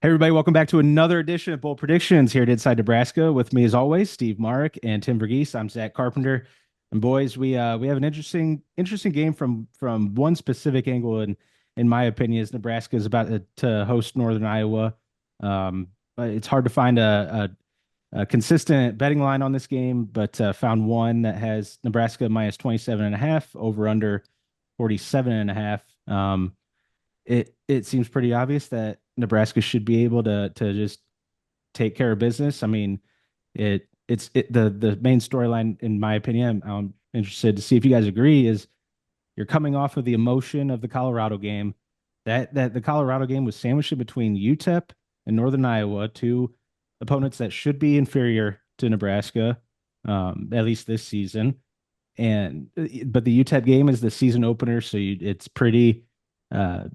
Hey everybody, welcome back to another edition of Bold Predictions here at Inside Nebraska. With me as always, Steve Marik and Tim Verghese. I'm Zack Carpenter. And boys, we have an interesting game from one specific angle, and in my opinion, is Nebraska is about to host Northern Iowa. But it's hard to find a consistent betting line on this game, but found one that has Nebraska minus 27.5, over under 47.5. It seems pretty obvious that Nebraska should be able to just take care of business. I mean, the main storyline, in my opinion, I'm interested to see if you guys agree, is you're coming off of the emotion of the Colorado game. That the Colorado game was sandwiched in between UTEP and Northern Iowa, two opponents that should be inferior to Nebraska, at least this season. And but the UTEP game is the season opener, so it's pretty. Uh,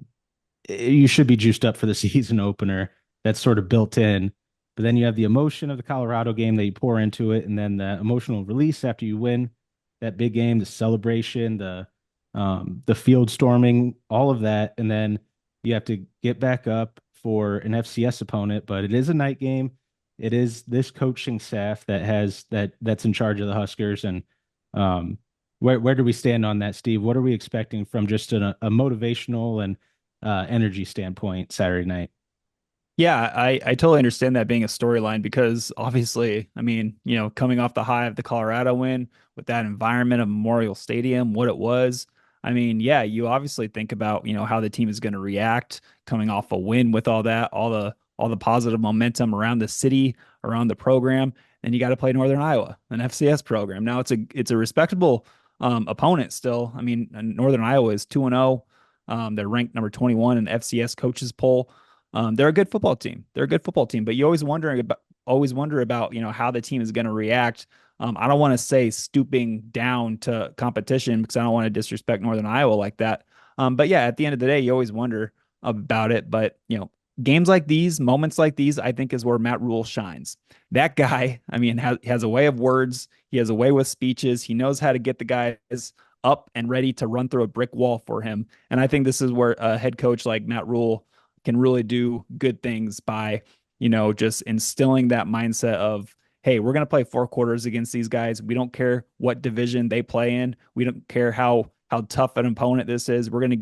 you should be juiced up for the season opener. That's sort of built in. But then you have the emotion of the Colorado game that you pour into it, and then the emotional release after you win that big game, the celebration, the field storming, all of that, and then you have to get back up for an FCS opponent. But it is a night game. It is this coaching staff that's in charge of the Huskers, and where do we stand on that, Steve? What are we expecting from just a motivational and energy standpoint Saturday night? Yeah, I totally understand that being a storyline because obviously, I mean, coming off the high of the Colorado win with that environment of Memorial Stadium, what it was. I mean, yeah, you obviously think about, how the team is going to react coming off a win with all the positive momentum around the city, around the program, and you got to play Northern Iowa, an FCS program. Now it's a respectable opponent still. I mean, Northern Iowa is 2-0. They're ranked number 21 in FCS coaches poll. They're a good football team. They're a good football team, but you always wonder about how the team is going to react. I don't want to say stooping down to competition because I don't want to disrespect Northern Iowa like that. But yeah, at the end of the day, you always wonder about it. But games like these, moments like these, I think is where Matt Rule shines. That guy, I mean, has a way of words. He has a way with speeches. He knows how to get the guys up and ready to run through a brick wall for him. And I think this is where a head coach like Matt Rule can really do good things by, just instilling that mindset of, hey, we're going to play 4 quarters against these guys. We don't care what division they play in. We don't care how tough an opponent this is. We're going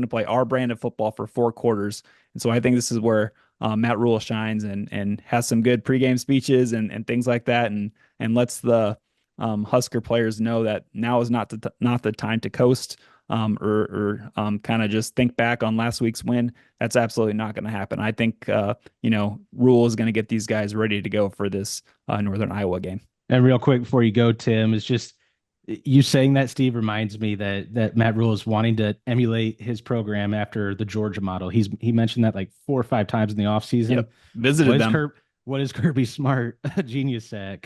to play our brand of football for 4 quarters. And so I think this is where Matt Rule shines and has some good pregame speeches and things like that, and lets the Husker players know that now is not the time to coast, or kind of just think back on last week's win. That's absolutely not going to happen. I think Rule is going to get these guys ready to go for this Northern Iowa game. And real quick before you go, Tim, is just you saying that, Steve, reminds me that Matt Rule is wanting to emulate his program after the Georgia model. He mentioned that like 4 or 5 times in the offseason. Yep, visited What is them. Kirby, what is Kirby Smart a genius at?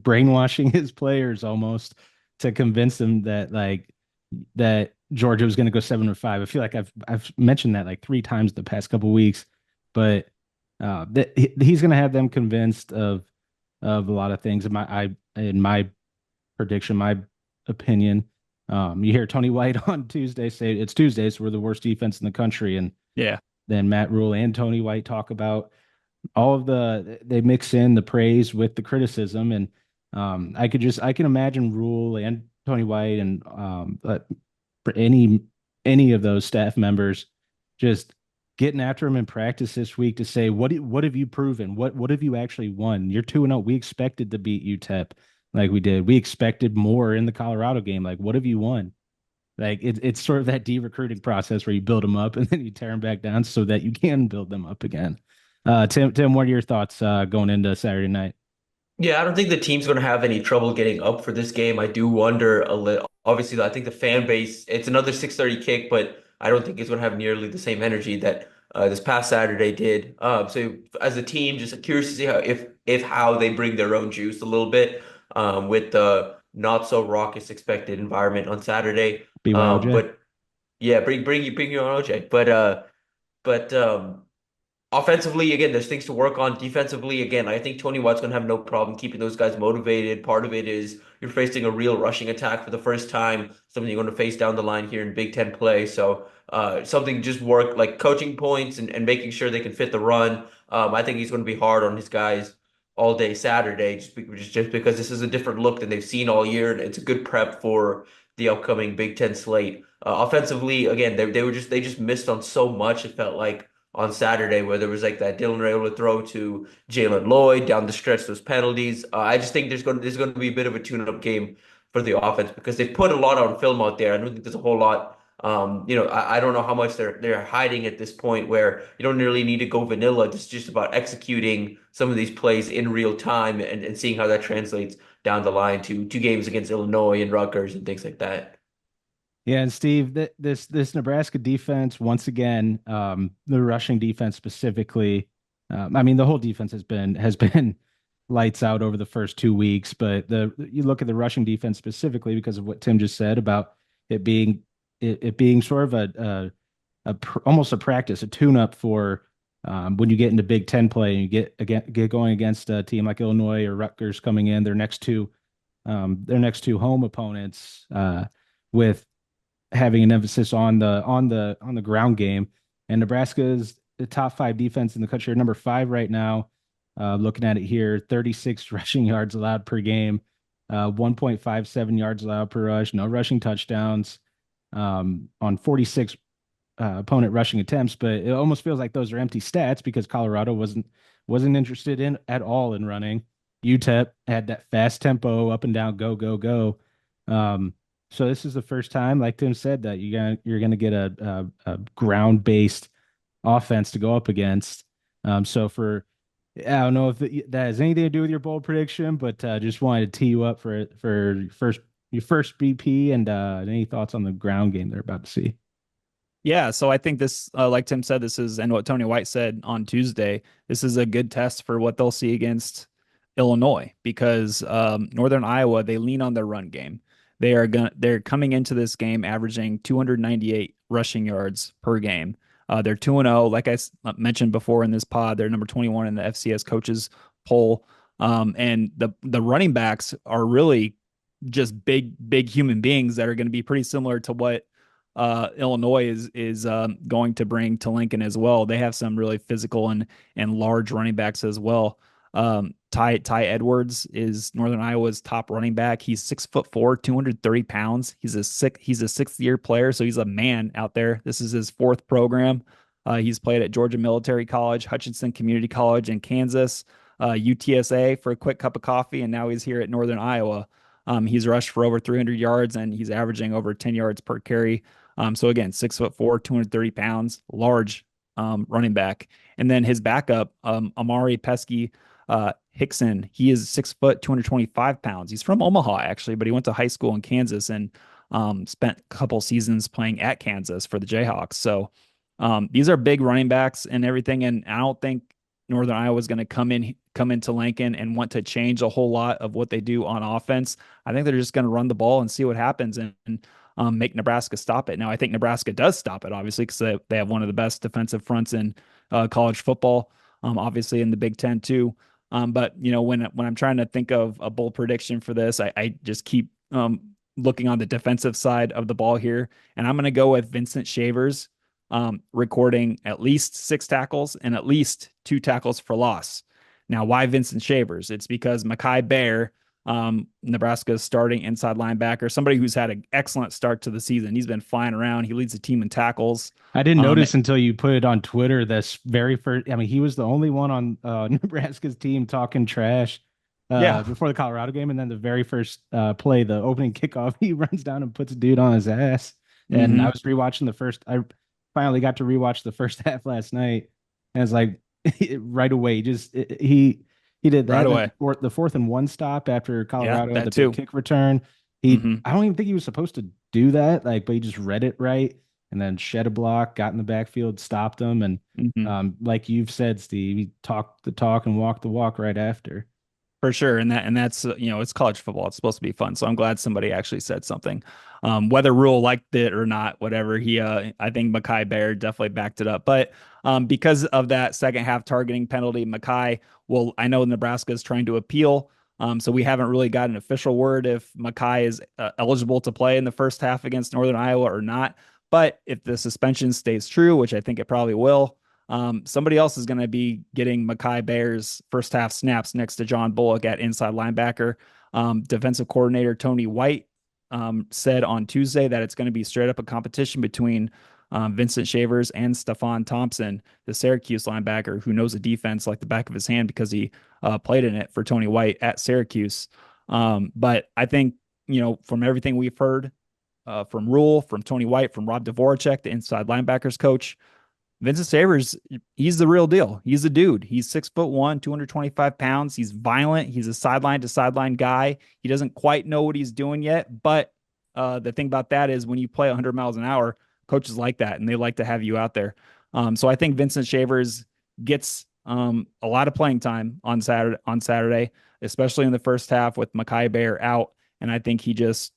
Brainwashing his players almost to convince them that Georgia was going to go 7-5. I feel like I've mentioned that like 3 times the past couple of weeks, but he's going to have them convinced of a lot of things. In my prediction, my opinion. You hear Tony White on Tuesday say it's Tuesday, so we're the worst defense in the country, and Yeah. then Matt Rule and Tony White talk about all of they mix in the praise with the criticism, and I can imagine Rule and Tony White and for any of those staff members just getting after him in practice this week to say what have you proven? What have you actually won? You're 2-0. We expected to beat UTEP like we did. We expected more in the Colorado game. Like, what have you won? Like it's sort of that de-recruiting process where you build them up and then you tear them back down so that you can build them up again. Tim, what are your thoughts going into Saturday night? Yeah, I don't think the team's going to have any trouble getting up for this game. I do wonder a little. Obviously, I think the fan base, it's another 6:30 kick, but I don't think it's going to have nearly the same energy that this past Saturday did. So as a team, just curious to see how they bring their own juice a little bit with the not so raucous expected environment on Saturday. BYOJ? But yeah, bring your own OJ. But offensively, again, there's things to work on. Defensively, again, I think Tony Watt's gonna have no problem keeping those guys motivated. Part of it is you're facing a real rushing attack for the first time, something you're going to face down the line here in Big Ten play. So, something just work like coaching points and making sure they can fit the run. I think he's going to be hard on his guys all day Saturday, just because this is a different look than they've seen all year, and it's a good prep for the upcoming Big Ten slate. Offensively, again, they just missed on so much. It felt like on Saturday, where there was like that Dylan Raiola throw to Jalen Lloyd down the stretch, those penalties. I just think there's going to be a bit of a tune-up game for the offense because they've put a lot on film out there. I don't think there's a whole lot. I don't know how much they're hiding at this point where you don't really need to go vanilla. It's just about executing some of these plays in real time and seeing how that translates down the line to two games against Illinois and Rutgers and things like that. Yeah, and Steve, this Nebraska defense, once again, the rushing defense specifically, I mean, the whole defense has been lights out over the first 2 weeks, but the you look at the rushing defense specifically because of what Tim just said about it being it being sort of almost a practice, a tune-up for when you get into Big Ten play and you get going against a team like Illinois or Rutgers coming in, their next two home opponents, with having an emphasis on the ground game. And Nebraska is the top five defense in the country, number five right now. Looking at it here, 36 rushing yards allowed per game, 1.57 yards allowed per rush, no rushing touchdowns, on 46 opponent rushing attempts. But it almost feels like those are empty stats because Colorado wasn't interested in at all in running. UTEP had that fast tempo, up and down, go, go, go. So this is the first time, like Tim said, that you're gonna get a ground based offense to go up against. So I don't know if that has anything to do with your bold prediction, but just wanted to tee you up for your first BP and any thoughts on the ground game they're about to see. Yeah, so I think this, like Tim said, this is, and what Tony White said on Tuesday, this is a good test for what they'll see against Illinois because Northern Iowa, they lean on their run game. They're coming into this game averaging 298 rushing yards per game. They're 2-0, like I mentioned before in this pod. They're number 21 in the FCS coaches poll. And the running backs are really just big human beings that are going to be pretty similar to what Illinois is going to bring to Lincoln as well. They have some really physical and large running backs as well. Ty Edwards is Northern Iowa's top running back. He's 6'4", 230 pounds. He's a sixth year player, so he's a man out there. This is his fourth program. He's played at Georgia Military College, Hutchinson Community College in Kansas, UTSA for a quick cup of coffee, and now he's here at Northern Iowa. He's rushed for over 300 yards and he's averaging over 10 yards per carry. So again, 6'4", 230 pounds, large running back. And then his backup, Amari Pesky Hickson, he is 6 foot, 225 pounds. He's from Omaha actually, but he went to high school in Kansas and spent a couple seasons playing at Kansas for the Jayhawks. So these are big running backs and everything. And I don't think Northern Iowa is going to come into Lincoln and want to change a whole lot of what they do on offense. I think they're just going to run the ball and see what happens and make Nebraska stop it. Now, I think Nebraska does stop it, obviously, because they have one of the best defensive fronts in college football, obviously in the Big Ten too. But when I'm trying to think of a bold prediction for this, I just keep looking on the defensive side of the ball here, and I'm going to go with Vincent Shavers recording at least 6 tackles and at least 2 tackles for loss. Now, why Vincent Shavers? It's because Mekhi Bear, Nebraska's starting inside linebacker, somebody who's had an excellent start to the season. He's been flying around. He leads the team in tackles. I didn't notice until you put it on Twitter. This very first, I mean, he was the only one on Nebraska's team talking trash before the Colorado game. And then the very first play, the opening kickoff, he runs down and puts a dude on his ass. And I was rewatching I finally got to rewatch the first half last night. And it's like right away, he did that right away. The 4th and 1 stop after Colorado had the too. big kick return. I don't even think he was supposed to do that, but he just read it right and then shed a block, got in the backfield, stopped him, and like you've said, Steve, he talked the talk and walked the walk right after. For sure. And that's it's college football. It's supposed to be fun. So I'm glad somebody actually said something. Whether Rule liked it or not, whatever, I think Mekhi Bear definitely backed it up. But because of that second half targeting penalty, I know Nebraska is trying to appeal. So we haven't really got an official word if Mekhi is eligible to play in the first half against Northern Iowa or not. But if the suspension stays true, which I think it probably will, somebody else is going to be getting Mekhi Bear's first half snaps next to John Bullock at inside linebacker. Defensive coordinator Tony White said on Tuesday that it's going to be straight up a competition between Vincent Shavers and Stephon Thompson, the Syracuse linebacker who knows the defense like the back of his hand because he played in it for Tony White at Syracuse. But I think, from everything we've heard from Rule, from Tony White, from Rob Dvorak, the inside linebackers coach, Vincent Savers, he's the real deal. He's a dude. He's 6'1", 225 pounds. He's violent. He's a sideline to sideline guy. He doesn't quite know what he's doing yet. But the thing about that is when you play 100 miles an hour, coaches like that, and they like to have you out there. So I think Vincent Shavers gets a lot of playing time on Saturday, especially in the first half with Mekhi Bear out. And I think he just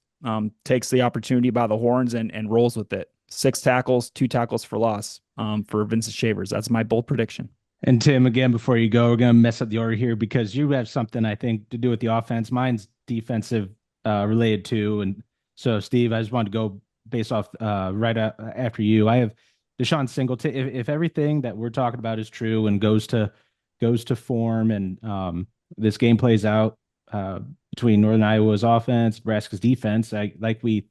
takes the opportunity by the horns and rolls with it. 6 tackles, 2 tackles for loss for Vincent Shavers. That's my bold prediction. And Tim, again, before you go, we're going to mess up the order here because you have something, I think, to do with the offense. Mine's defensive related too. And so, Steve, I just wanted to go based off after you. I have Deshaun Singleton. If everything that we're talking about is true and goes to form and this game plays out between Northern Iowa's offense, Nebraska's defense, like we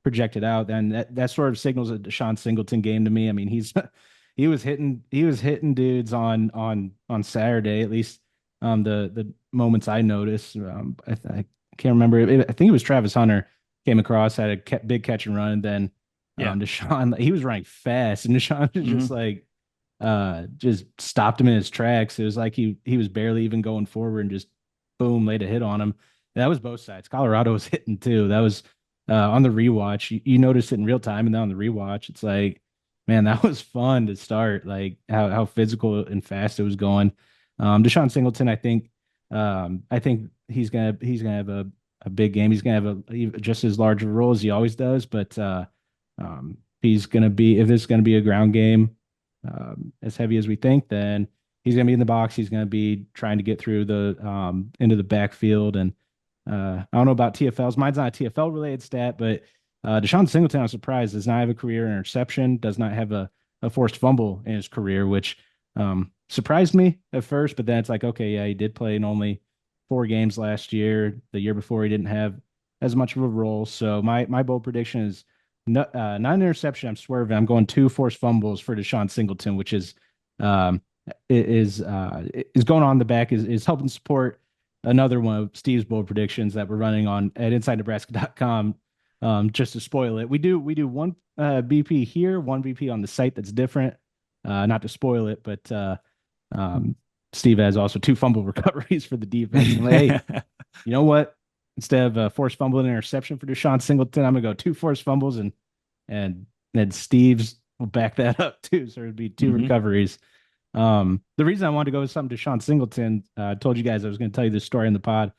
projected out, then that sort of signals a Deshaun Singleton game to me. I mean, he was hitting dudes on Saturday, at least the moments I noticed. I can't remember. I think it was Travis Hunter came across, had a big catch and run, and then Deshaun, he was running fast, and Deshaun just just stopped him in his tracks. It was like he was barely even going forward and just boom, laid a hit on him. And that was both sides. Colorado was hitting too. That was on the rewatch. You notice it in real time, and then on the rewatch, it's like, man, that was fun to start. Like how physical and fast it was going. Deshaun Singleton, I think he's gonna have a big game. He's gonna have just as large a role as he always does. But he's gonna be, if this is gonna be a ground game as heavy as we think, then he's gonna be in the box. He's gonna be trying to get through the into the backfield. And I don't know about TFLs. Mine's not a TFL related stat, but Deshaun Singleton, I'm surprised, does not have a career interception, does not have a forced fumble in his career, which surprised me at first. But then it's like, okay, yeah, he did play in only 4 games last year. The year before, he didn't have as much of a role. So my bold prediction is not an interception. I'm swerving. I'm going 2 forced fumbles for Deshaun Singleton, which is going on the back, is helping support another one of Steve's bold predictions that we're running on at InsideNebraska.com. Just to spoil it, we do one BP here, one BP on the site that's different. Not to spoil it, but Steve has also 2 fumble recoveries for the defense. Like, hey, you know what? Instead of a forced fumble and interception for Deshaun Singleton, I'm gonna go 2 forced fumbles and then Steve's will back that up too. So it'd be 2 recoveries. The reason I wanted to go with something Deshaun Singleton, I told you guys I was going to tell you this story in the pod.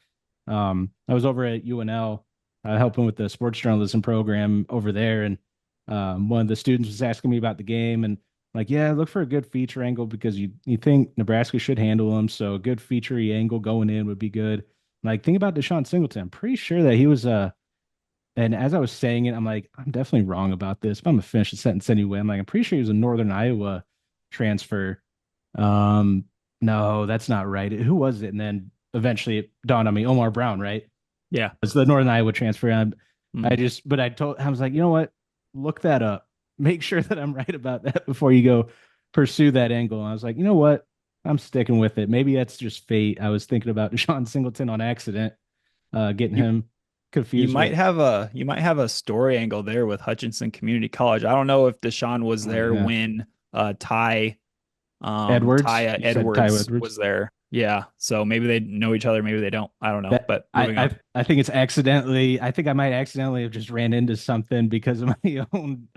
I was over at UNL helping with the sports journalism program over there, and one of the students was asking me about the game, and like, yeah, look for a good feature angle because you think Nebraska should handle him, so a good feature angle going in would be good. Like, think about Deshaun Singleton. I'm pretty sure that he was and as I was saying it, I'm like, I'm definitely wrong about this, but I'm gonna finish the sentence anyway. I'm like, I'm pretty sure he was a Northern Iowa transfer. No, that's not right. Who was it? And then eventually it dawned on me, Omar Brown, right? Yeah. It's the Northern Iowa transfer. I was like, you know what? Look that up. Make sure that I'm right about that before you go pursue that angle. And I was like, you know what? I'm sticking with it. Maybe that's just fate. I was thinking about Deshaun Singleton on accident, getting him confused. You might have a story angle there with Hutchinson Community College. I don't know if Deshaun was there when Ty Edwards was there. Yeah. So maybe they know each other, maybe they don't. I don't know. But I think it's accidentally. I think I might accidentally have just ran into something because of my own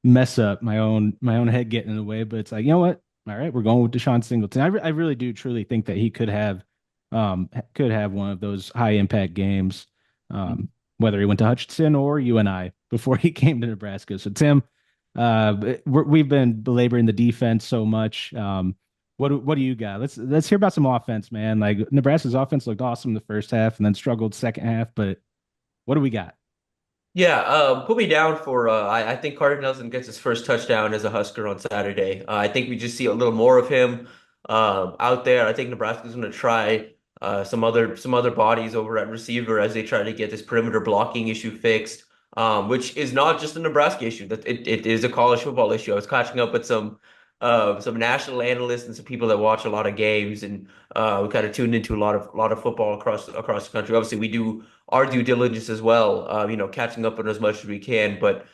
mess up, my own head getting in the way. But it's like, you know what? All right, we're going with Deshaun Singleton. I really do truly think that he could have one of those high impact games, Mhm. whether he went to Hutchinson or UNI before he came to Nebraska. So Tim, we've been belaboring the defense so much. What do you got? Let's hear about some offense, man. Like Nebraska's offense looked awesome in the first half and then struggled second half, but what do we got? Yeah, put me down for I think Carter Nelson gets his first touchdown as a Husker on Saturday. I think we just see a little more of him out there. I think Nebraska's going to try some other bodies over at receiver as they try to get this perimeter blocking issue fixed, which is not just a Nebraska issue. That it is a college football issue. I was catching up with some national analysts and some people that watch a lot of games, and we kind of tuned into a lot of football across the country. Obviously, we do our due diligence as well, catching up on as much as we can. But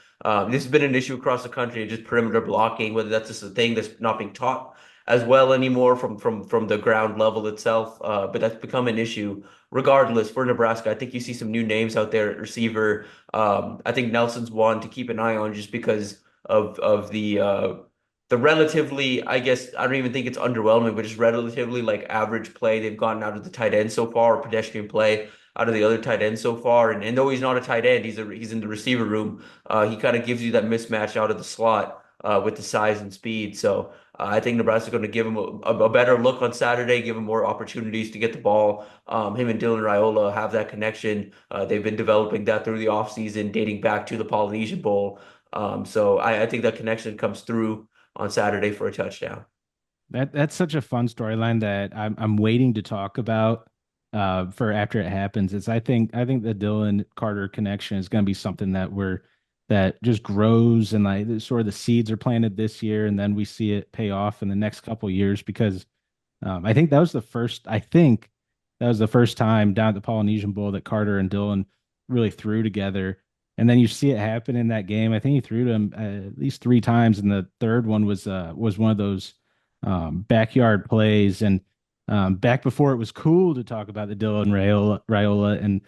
this has been an issue across the country, just perimeter blocking, whether that's just a thing that's not being taught as well anymore from the ground level itself. But that's become an issue regardless for Nebraska. I think you see some new names out there at receiver. I think Nelson's one to keep an eye on just because of the relatively, I guess, I don't even think it's underwhelming, but just relatively like average play they've gotten out of the tight end so far, or pedestrian play out of the other tight ends so far. And though he's not a tight end, he's in the receiver room. He kind of gives you that mismatch out of the slot with the size and speed. So I think Nebraska's going to give him a better look on Saturday, give him more opportunities to get the ball. Him and Dylan Raiola have that connection. They've been developing that through the offseason, dating back to the Polynesian Bowl. So I think that connection comes through on Saturday for a touchdown. That's such a fun storyline that I'm waiting to talk about for after it happens. I think the Dylan Carter connection is going to be something that just grows, and like sort of the seeds are planted this year, and then we see it pay off in the next couple of years because I think that was the first time down at the Polynesian Bowl that Carter and Dylan really threw together. And then you see it happen in that game. I think he threw to him at least three times, and the third one was one of those backyard plays. And back before it was cool to talk about the Dylan Raiola and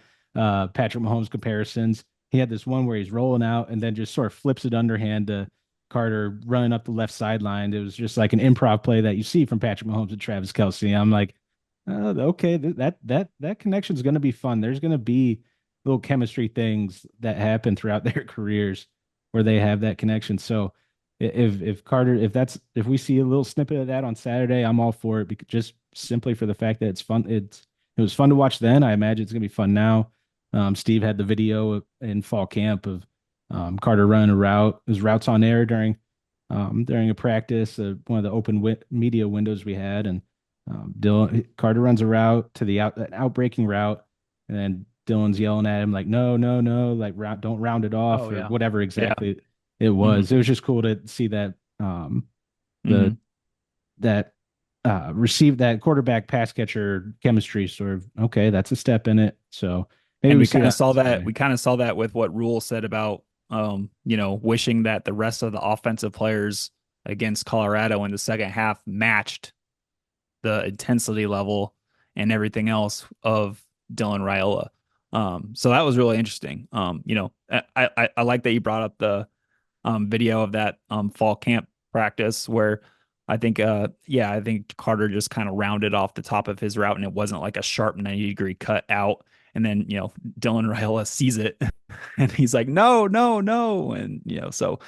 Patrick Mahomes comparisons, he had this one where he's rolling out and then just sort of flips it underhand to Carter running up the left sideline. It was just like an improv play that you see from Patrick Mahomes and Travis Kelce. I'm like, okay, that connection is going to be fun. There's going to be little chemistry things that happen throughout their careers where they have that connection. So if Carter, if we see a little snippet of that on Saturday, I'm all for it because just simply for the fact that it's fun. It was fun to watch then. I imagine it's gonna be fun now. Steve had the video in fall camp of Carter running a route. His routes on air during a practice, one of the media windows we had, and Dylan Carter runs a route to the outbreaking route, and then Dylan's yelling at him like, "No, no, no! Like, don't round it off Oh or yeah. whatever Yeah. exactly it Hmm. was." It was just cool to see that the Hmm. that receive that quarterback pass catcher chemistry sort of okay. That's a step in it. So maybe And we we see kind of that on saw that. Saturday. We kind of saw that with what Rule said about, wishing that the rest of the offensive players against Colorado in the second half matched the intensity level and everything else of Dylan Raiola. So that was really interesting. I like that you brought up the video of that fall camp practice where I think Carter just kind of rounded off the top of his route and it wasn't like a sharp 90-degree cut out. And then, Dylan Raiola sees it and he's like, no, no, no. And, so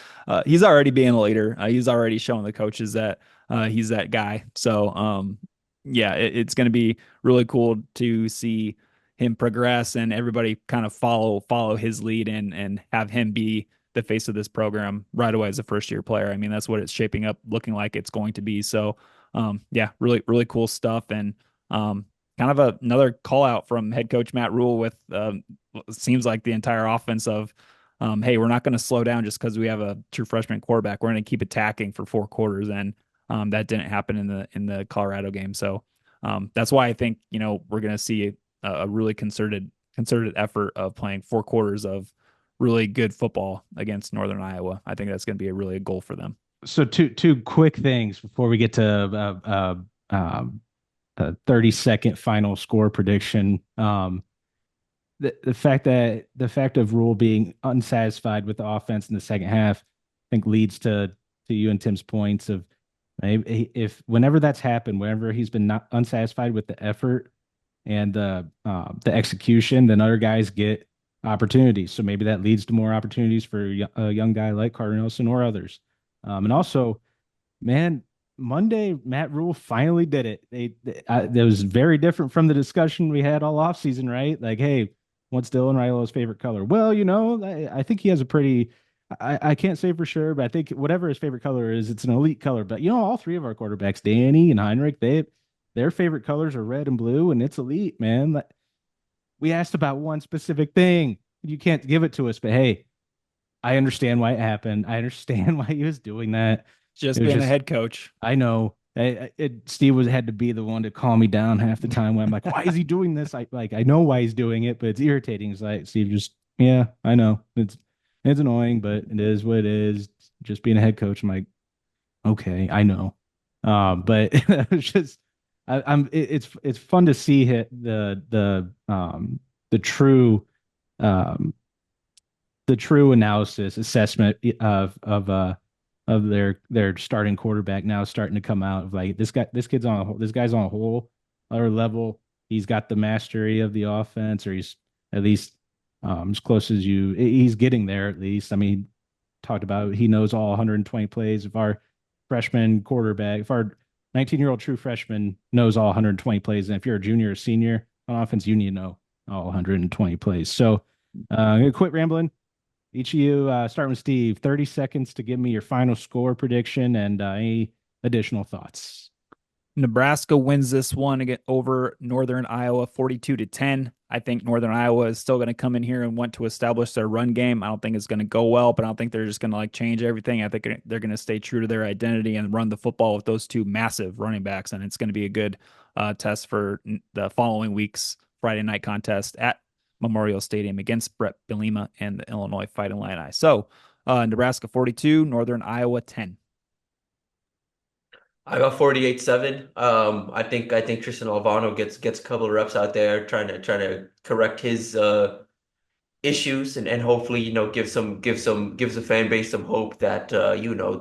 he's already being a leader. He's already showing the coaches that he's that guy. So, yeah, it's going to be really cool to see him progress and everybody kind of follow his lead and have him be the face of this program right away as a first year player. I mean, that's what it's shaping up looking like it's going to be. So, yeah, really, really cool stuff. And kind of another call out from head coach Matt Rule with seems like the entire offense of, hey, we're not going to slow down just because we have a true freshman quarterback. We're going to keep attacking for 4 quarters. And that didn't happen in the Colorado game. So that's why I think, we're going to see a really concerted effort of playing 4 quarters of really good football against Northern Iowa. I think that's going to be a really a goal for them. So two quick things before we get to a 30-second final score prediction. The fact of Rule being unsatisfied with the offense in the second half, I think leads to you and Tim's points of Maybe if whenever that's happened, whenever he's been not unsatisfied with the effort and the execution, then other guys get opportunities. So maybe that leads to more opportunities for a young guy like Carter Nelson or others. And also, man, Monday Matt Rule finally did it. That was very different from the discussion we had all offseason, right? Like, hey, what's Dylan Raiola's favorite color? Well, I think he has a pretty. I can't say for sure, but I think whatever his favorite color is, it's an elite color. But all three of our quarterbacks, Danny and Heinrich, their favorite colors are red and blue, and it's elite, man. Like, we asked about one specific thing. You can't give it to us, but hey, I understand why it happened. I understand why he was doing that. Just It was being the just, head coach. I know. Steve had to be the one to calm me down half the time when I'm like, why is he doing this? I know why he's doing it, but it's irritating. It's like Steve just, yeah, I know. It's annoying, but it is what it is. Just being a head coach, I'm like, okay, I know. But it's just it's fun to see the true um the true analysis assessment of their starting quarterback now starting to come out of like this guy's on a whole other level. He's got the mastery of the offense, or he's at least as close as he's getting there at least. I mean, talked about he knows all 120 plays. If our 19-year-old true freshman knows all 120 plays, and if you're a junior or senior on offense, you need to know all 120 plays. So I'm gonna quit rambling. Each of you, starting with Steve, 30 seconds to give me your final score prediction and any additional thoughts. Nebraska wins this one again over Northern Iowa 42-10. I think Northern Iowa is still going to come in here and want to establish their run game. I don't think it's going to go well, but I don't think they're just going to like change everything. I think they're going to stay true to their identity and run the football with those two massive running backs, and it's going to be a good test for the following week's Friday night contest at Memorial Stadium against Brett Bielema and the Illinois Fighting Illini. So Nebraska 42, Northern Iowa 10. I got 48-7. I think Tristan Alvano gets a couple of reps out there trying to correct his issues and hopefully, gives the fan base some hope that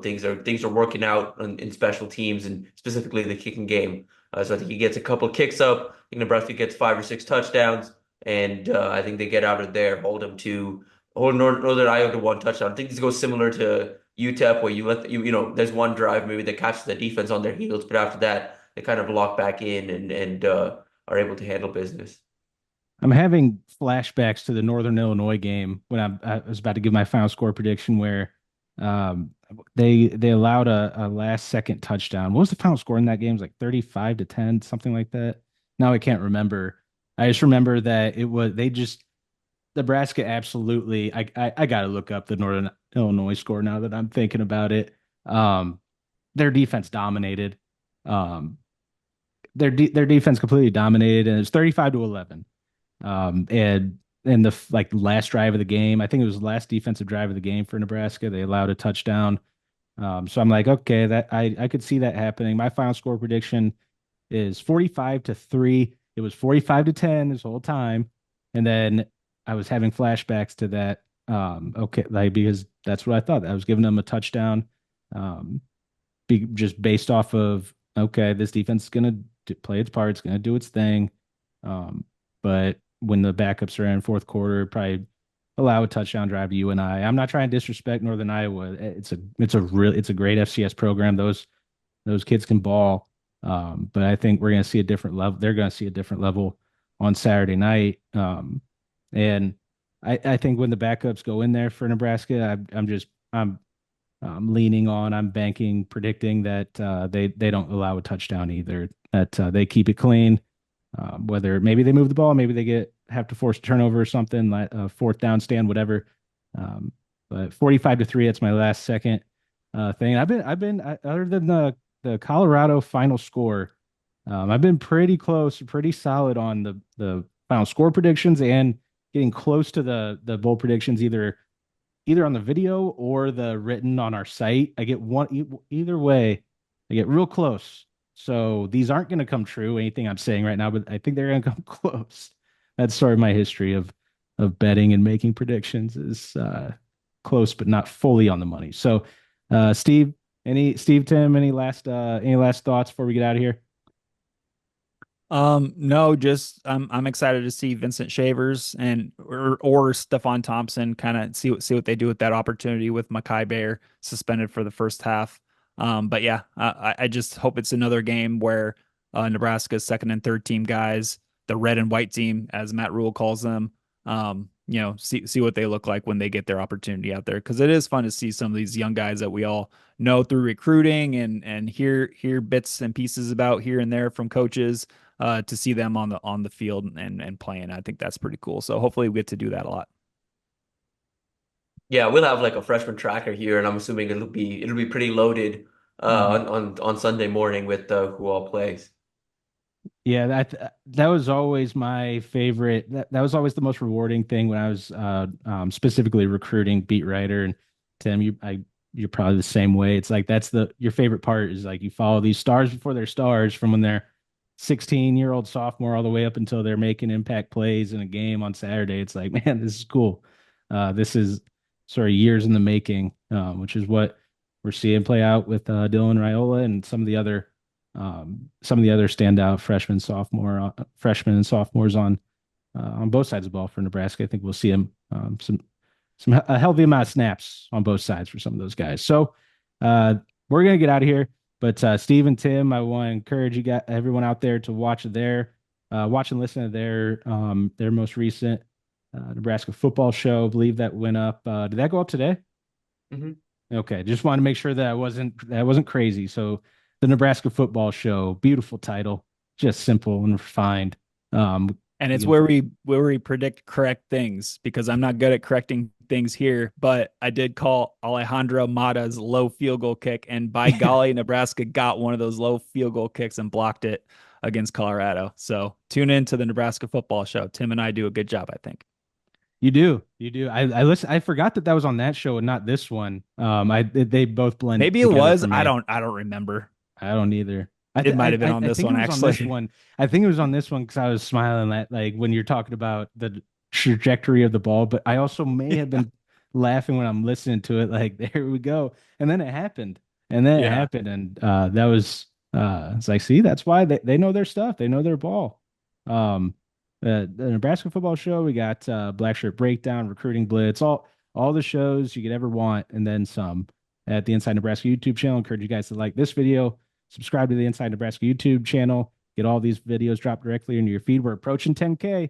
things are working out in special teams and specifically the kicking game. So I think he gets a couple of kicks up. I think Nebraska gets 5 or 6 touchdowns, and I think they get out of there, hold Northern Iowa to 1 touchdown. I think this goes similar to UTEP, where there's one drive maybe that catches the defense on their heels, but after that they kind of lock back in and are able to handle business. I'm having flashbacks to the Northern Illinois game when I was about to give my final score prediction, where um, they allowed a last second touchdown. What was the final score in that game? It was like 35-10, something like that. Now I can't remember. I just remember that it was they just Nebraska absolutely. I got to look up the Northern Illinois score now that I'm thinking about it. Um, their defense dominated. Um, their defense completely dominated, and it's 35-11. And the like last drive of the game, I think it was the last defensive drive of the game for Nebraska. They allowed a touchdown. So I'm like, okay, that I could see that happening. My final score prediction is 45-3. It was 45-10 this whole time, and then I was having flashbacks to that. Okay, like because that's what I thought. I was giving them a touchdown, um, just based off of okay, this defense is gonna play its part. It's gonna do its thing. But when the backups are in fourth quarter, probably allow a touchdown drive to UNI. I'm not trying to disrespect Northern Iowa. It's a great FCS program. Those kids can ball. But I think we're going to see a different level. They're going to see a different level on Saturday night. And I think when the backups go in there for Nebraska, I'm leaning on, I'm banking, predicting that they don't allow a touchdown either. That they keep it clean. Whether maybe they move the ball, maybe they have to force a turnover or something, like a fourth down stand, whatever. But 45-3, that's my last second thing. Other than the Colorado final score, I've been pretty close, pretty solid on the final score predictions and getting close to the bowl predictions, either on the video or the written on our site. I get either way, I get real close. So these aren't going to come true, anything I'm saying right now, but I think they're going to come close. That's sort of my history of betting and making predictions is close, but not fully on the money. So, Steve, Tim, any last thoughts before we get out of here? No, just I'm excited to see Vincent Shavers and or Stephon Thompson kind of see what they do with that opportunity with Mackay Bear suspended for the first half. But yeah, I just hope it's another game where Nebraska's second and third team guys, the red and white team, as Matt Rule calls them, see what they look like when they get their opportunity out there. Because it is fun to see some of these young guys that we all know through recruiting and hear bits and pieces about here and there from coaches to see them on the field and playing. I think that's pretty cool. So hopefully we get to do that a lot. Yeah, we'll have like a freshman tracker here, and I'm assuming it'll be pretty loaded on Sunday morning with who all plays. Yeah, that was always my favorite. That was always the most rewarding thing when I was specifically recruiting beat writer. And Tim, you're probably the same way. It's like that's your favorite part is like you follow these stars before they're stars from when they're 16-year-old sophomore all the way up until they're making impact plays in a game on Saturday. It's like, man, this is cool. This is sort of years in the making, which is what we're seeing play out with Dylan Raiola and some of the other standout freshmen and sophomores on both sides of the ball for Nebraska. I think we'll see him a healthy amount of snaps on both sides for some of those guys. So we're gonna get out of here. But Steve and Tim, I want to encourage everyone out there to watch and listen to their most recent Nebraska football show. I believe that went up. Did that go up today? Mm-hmm. Okay, just want to make sure that wasn't crazy. So the Nebraska football show, beautiful title, just simple and refined. And it's where we predict correct things because I'm not good at correcting things here, but I did call Alejandro Mata's low field goal kick, and by golly, Nebraska got one of those low field goal kicks and blocked it against Colorado. So tune in to the Nebraska football show. Tim and I do a good job, I think. You do. I listen. I forgot that was on that show and not this one. They both blend. Maybe it was. I don't remember. I don't either. It might have been on this one, actually. This one. I think it was on this one because I was smiling at like when you're talking about the trajectory of the ball, but I also may have been laughing when I'm listening to it. Like, there we go. And then it happened. And that was it's like, see, that's why they know their stuff. They know their ball. The Nebraska football show, we got Black Shirt Breakdown, Recruiting Blitz, all the shows you could ever want, and then some at the Inside Nebraska YouTube channel. Encourage you guys to like this video. Subscribe to the Inside Nebraska YouTube channel. Get all these videos dropped directly into your feed. We're approaching 10K.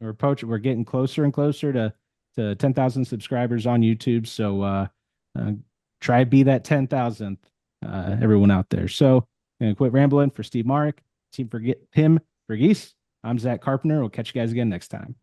We're getting closer and closer to 10,000 subscribers on YouTube. So try to be that 10,000th, everyone out there. So I'm gonna quit rambling. For Steve Marik, Tim Verghese, I'm Zack Carpenter. We'll catch you guys again next time.